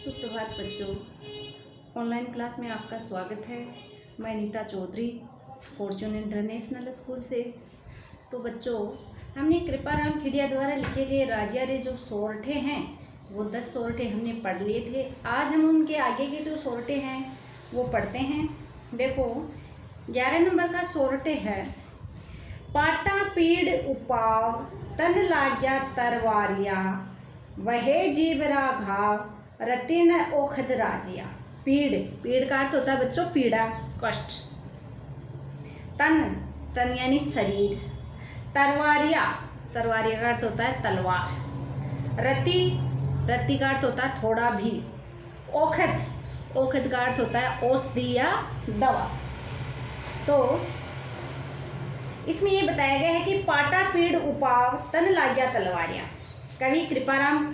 सुप्रभात बच्चों, online class में आपका स्वागत है। मैं Neeta Chaudhary Fortune International School से। तो बच्चों, हमने कृपाराम खिड़िया द्वारा लिखे गए राजियारे जो सोरठे हैं वो 10 सोरठे हमने पढ़ लिए थे। आज हम उनके आगे के जो सोरठे हैं वो पढ़ते हैं। देखो, 11 नंबर का सोरठे है, पाटा पीड़ उपाव तन लाग्या तरवारिया, वहे जीवरा घाव रति न ओखद राजिया। पीड़ का अर्थ होता है बच्चों पीड़ा, कष्ट। तन यानी शरीर। तरवारिया का अर्थ होता है तलवार। रति का अर्थ होता है थोड़ा भी। ओखद का अर्थ होता है औषधि या दवा। तो इसमें ये बताया गया है कि पाटा पीड़ उपाव तन लाग्या तलवारिया। कवि कृपाराम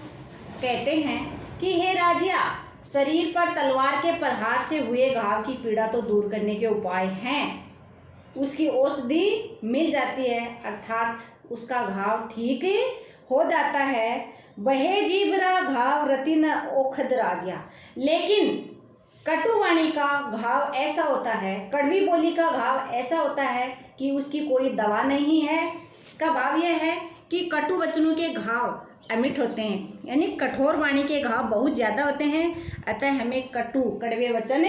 कहते हैं कि हे राजिया, शरीर पर तलवार के प्रहार से हुए घाव की पीड़ा तो दूर करने के उपाय हैं, उसकी औषधि मिल जाती है, अर्थात उसका घाव ठीक हो जाता है। बहे जीवरा घाव रति न ओखद राजिया। लेकिन कटुवाणी का घाव ऐसा होता है, कड़वी बोली का घाव ऐसा होता है कि उसकी कोई दवा नहीं है। इसका भाव यह है कि कटु वचनों के घाव अमिट होते हैं, यानी कठोर वाणी के घाव बहुत ज़्यादा होते हैं। अतः हमें कड़वे वचन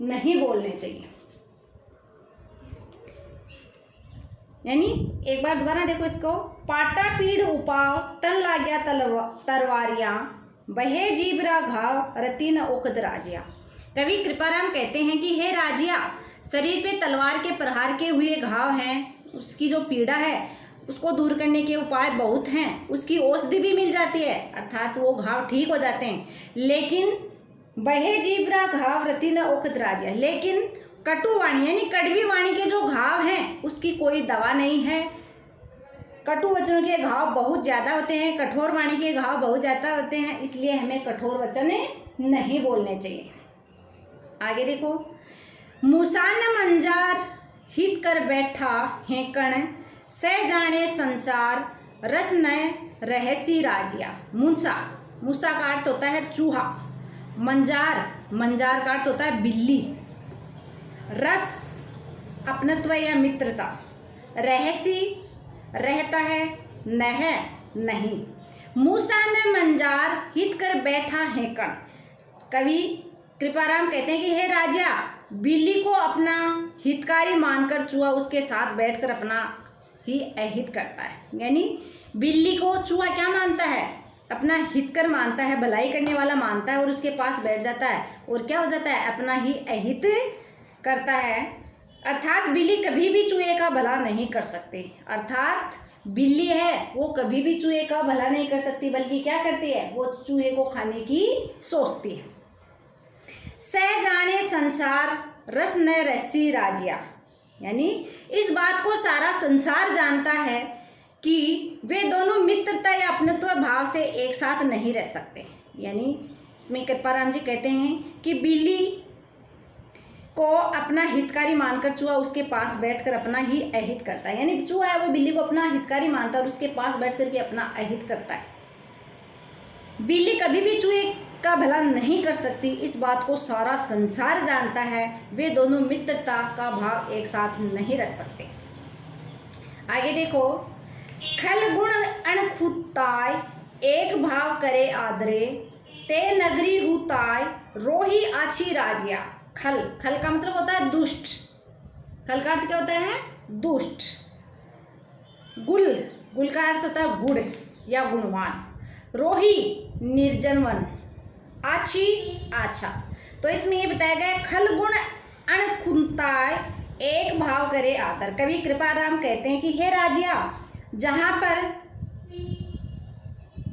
नहीं बोलने चाहिए। यानी एक बार दोबारा देखो इसको, पाटा पीड़ उपाव तन लाग्या तरवारिया, बहे जीवरा घाव रति न ओखद राजिया। कवि कृपाराम कहते हैं कि हे राजिया, शरीर पे तलवार के प्रहार के हुए घाव हैं, उसकी जो पीड़ा है उसको दूर करने के उपाय बहुत हैं, उसकी औषधि भी मिल जाती है, अर्थात वो घाव ठीक हो जाते हैं। लेकिन बहे जीवरा घाव रति न ओखद राजिया, लेकिन कटुवाणी यानी कड़वी वाणी के जो घाव हैं उसकी कोई दवा नहीं है। कटु वचनों के घाव बहुत ज़्यादा होते हैं, कठोर वाणी के घाव बहुत ज़्यादा होते हैं, इसलिए हमें कठोर वचन नहीं बोलने चाहिए। आगे देखो, मूसान मंजार हित कर बैठा हेकण, से जाने संसार रस नय रहसी राजिया। मूसा का अर्थ होता है चूहा। मंजार का अर्थ होता है बिल्ली। रस अपनत्व या मित्रता। रहसी रहता है, नह नहीं। मूसा ने मंजार हित कर बैठा हेकण। कवि कृपाराम कहते हैं कि हे राजा, बिल्ली को अपना हितकारी मानकर चूहा उसके साथ बैठकर अपना ही अहित करता है। यानी बिल्ली को चूहा क्या मानता है? अपना हितकर मानता है, भलाई करने वाला मानता है, और उसके पास बैठ जाता है और क्या हो जाता है? अपना ही अहित करता है। अर्थात बिल्ली कभी भी चूहे का भला नहीं कर सकती। अर्थात बिल्ली है वो कभी भी चूहे का भला नहीं कर सकती, बल्कि क्या करती है? वो चूहे को खाने की सोचती है। सह जाने संसार रस न रसी राजिया, यानी इस बात को सारा संसार जानता है कि वे दोनों मित्रता या अपनत्व भाव से एक साथ नहीं रह सकते। यानी इसमें कृपाराम जी कहते हैं कि बिल्ली को अपना हितकारी मानकर चूहा उसके पास बैठकर अपना ही अहित करता है। यानी चूहा है वो बिल्ली को अपना हितकारी मानता है और उसके पास बैठ करके अपना अहित करता है। बिल्ली कभी भी चूहे का भला नहीं कर सकती, इस बात को सारा संसार जानता है। वे दोनों मित्रता का भाव एक साथ नहीं रख सकते। आगे देखो, खल गुण अणखुताय एक भाव करे आदरे, ते नगरी हुताय रोही आछी राजिया। खल का मतलब होता है दुष्ट। खल का अर्थ क्या होता है? दुष्ट। गुल का अर्थ होता है गुड़ या गुणवान। रोही निर्जन वन, आछी आछा। तो इसमें ये बताया गया खल गुण अणखुताय एक भाव करे आदर। कवि कृपाराम कहते हैं कि हे राजिया, जहाँ पर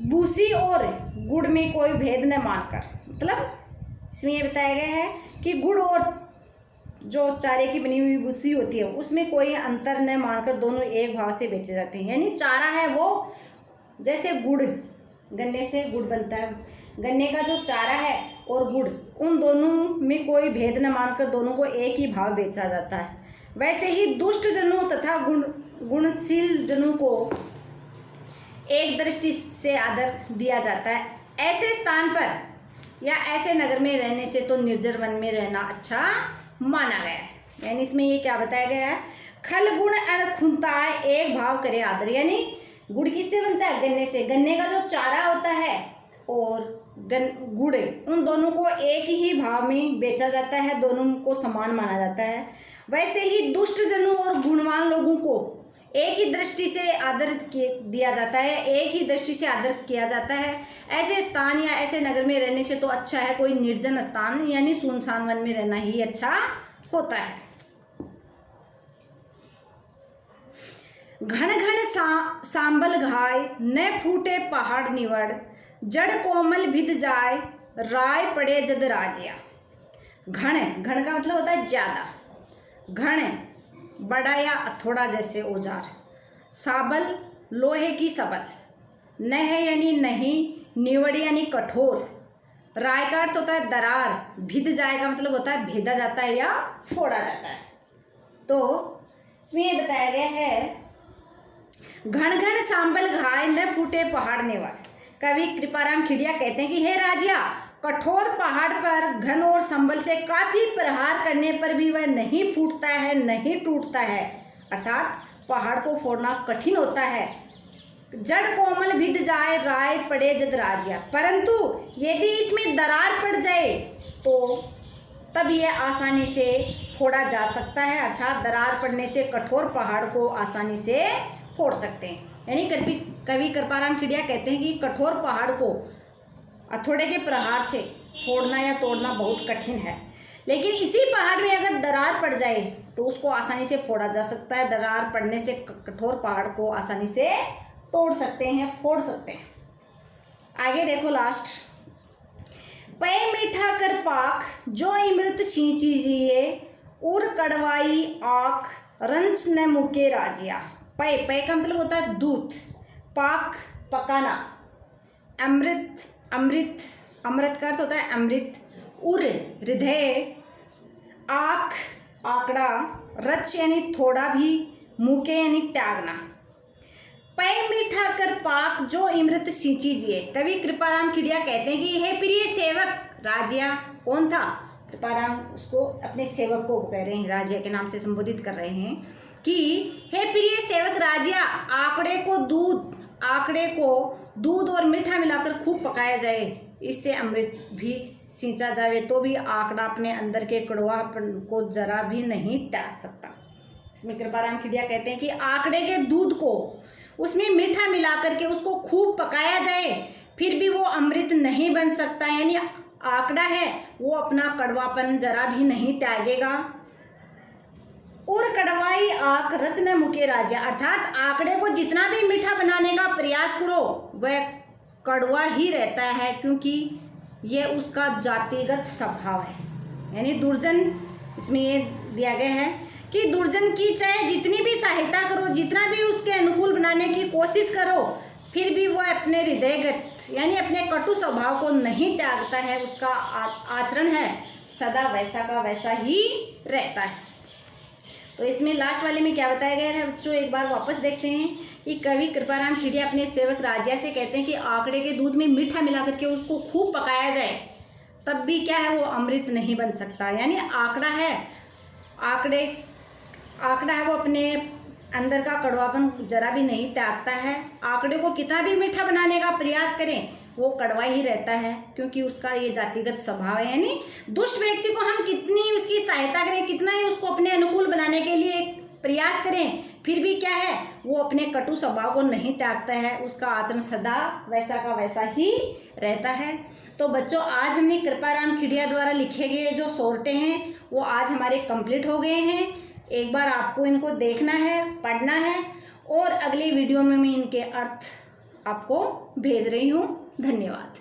भूसी और गुड़ में कोई भेद न मानकर, मतलब इसमें ये बताया गया है कि गुड़ और जो चारे की बनी हुई भूसी होती है उसमें कोई अंतर न मानकर दोनों एक भाव से बेचे जाते हैं। यानी चारा है वो जैसे गुड़, गन्ने से गुड़ बनता है, गन्ने का जो चारा है और गुड़, उन दोनों में कोई भेद न मानकर दोनों को एक ही भाव बेचा जाता है। वैसे ही दुष्ट जनों तथा गुणशील जनों को एक दृष्टि से आदर दिया जाता है। ऐसे स्थान पर या ऐसे नगर में रहने से तो निर्जर वन में रहना अच्छा माना गया है। यानी इसमें ये क्या बताया गया है, खल गुण अण खुंताय एक भाव करे आदर। यानी गुड़ किससे बनता है, गन्ने से। गन्ने का जो चारा होता है और गुड़, उन दोनों को एक ही भाव में बेचा जाता है, दोनों को समान माना जाता है। वैसे ही दुष्ट जनों और गुणवान लोगों को एक ही दृष्टि से आदर दिया जाता है, एक ही दृष्टि से आदर किया जाता है। ऐसे स्थान या ऐसे नगर में रहने से तो अच्छा है कोई निर्जन स्थान यानी सुनसान वन में रहना ही अच्छा होता है। घन घन सांबल घाय न फूटे पहाड़ निवड़, जड़ कोमल भिद जाए राय पड़े जद राजिया। घन, घन का मतलब होता है ज्यादा, घन बड़ा या थोड़ा जैसे औजार, साबल लोहे की सबल, नह यानी नहीं, निवड़ यानी कठोर, राय का अर्थ होता है दरार, भिद जाए का मतलब होता है भेदा जाता है या फोड़ा जाता है। तो इसमें ये बताया गया है घन घन सांबल घाय न फूटे पहाड़ निवर। कवि कृपाराम खिड़िया कहते हैं कि हे राजिया, कठोर पहाड़ पर घन और संबल से काफी प्रहार करने पर भी वह नहीं फूटता है, नहीं टूटता है। अर्थात पहाड़ को फोड़ना कठिन होता है। जड़ कोमल भिद जाए राय पड़े जद राजिया, परंतु यदि इसमें दरार पड़ जाए तो तब यह आसानी से फोड़ा जा सकता है। अर्थात दरार पड़ने से कठोर पहाड़ को आसानी से फोड़ सकते हैं। यानी कवि कृपाराम खिड़िया कहते हैं कि कठोर पहाड़ को हथौड़े के प्रहार से फोड़ना या तोड़ना बहुत कठिन है, लेकिन इसी पहाड़ में अगर दरार पड़ जाए तो उसको आसानी से फोड़ा जा सकता है। दरार पड़ने से कठोर पहाड़ को आसानी से तोड़ सकते हैं, फोड़ सकते हैं। आगे देखो लास्ट, पै मीठा कर पाक जो इमृत सींची जिए, उर कड़वाई आँख रंच न मुके राजिया। पै, पै का मतलब होता है दूध, पाक पकाना, अमृत, अमृत, अमृत का अर्थ होता है अमृत, उर हृदय, आँख आंकड़ा, रच यानी थोड़ा भी, मुके यानी त्यागना। पै मीठा कर पाक जो इमृत सींची जिए। कवि कृपाराम खिड़िया कहते हैं कि हे प्रिय सेवक राजिया, कौन था, कृपाराम उसको अपने सेवक को कह रहे हैं, राजिया के नाम से संबोधित कर रहे हैं कि हे प्रिय सेवक राजिया, आंकड़े को दूध और मीठा मिलाकर खूब पकाया जाए, इससे अमृत भी सींचा जाए तो भी आंकड़ा अपने अंदर के कड़वापन को जरा भी नहीं त्याग सकता। इसमें कृपाराम खिड़िया कहते हैं कि आंकड़े के दूध को उसमें मीठा मिला करके उसको खूब पकाया जाए फिर भी वो अमृत नहीं बन सकता। यानी आंकड़ा है वो अपना कड़वापन जरा भी नहीं त्यागेगा। और कड़वाई आँख रचना मुके राजा, अर्थात आंकड़े को जितना भी मीठा बनाने का प्रयास करो वह कड़वा ही रहता है, क्योंकि ये उसका जातिगत स्वभाव है। यानी दुर्जन, इसमें ये दिया गया है कि दुर्जन की चाहे जितनी भी सहायता करो, जितना भी उसके अनुकूल बनाने की कोशिश करो, फिर भी वह अपने हृदयगत यानी अपने कटु स्वभाव को नहीं त्यागता है। उसका आचरण है सदा वैसा का वैसा ही रहता है। तो इसमें लास्ट वाले में क्या बताया गया है बच्चों, एक बार वापस देखते हैं कि कवि कृपाराम खिड़िया अपने सेवक राजिया से कहते हैं कि आंकड़े के दूध में मीठा मिला करके उसको खूब पकाया जाए तब भी क्या है वो अमृत नहीं बन सकता। यानी आंकड़ा है वो अपने अंदर का कड़वापन जरा भी नहीं त्यागता है। आंकड़े को कितना भी मीठा बनाने का प्रयास करें वो कड़वा ही रहता है, क्योंकि उसका ये जातिगत स्वभाव है। यानी दुष्ट व्यक्ति को हम कितनी उसकी सहायता करें, कितना ही उसको अपने अनुकूल बनाने के लिए प्रयास करें, फिर भी क्या है वो अपने कटु स्वभाव को नहीं त्यागता है। उसका आचरण सदा वैसा का वैसा ही रहता है। तो बच्चों आज हमने कृपाराम खिड़िया द्वारा लिखे गए जो सोरठे हैं वो आज हमारे कंप्लीट हो गए हैं। एक बार आपको इनको देखना है, पढ़ना है और अगली वीडियो में मैं इनके अर्थ आपको भेज रही हूँ। धन्यवाद।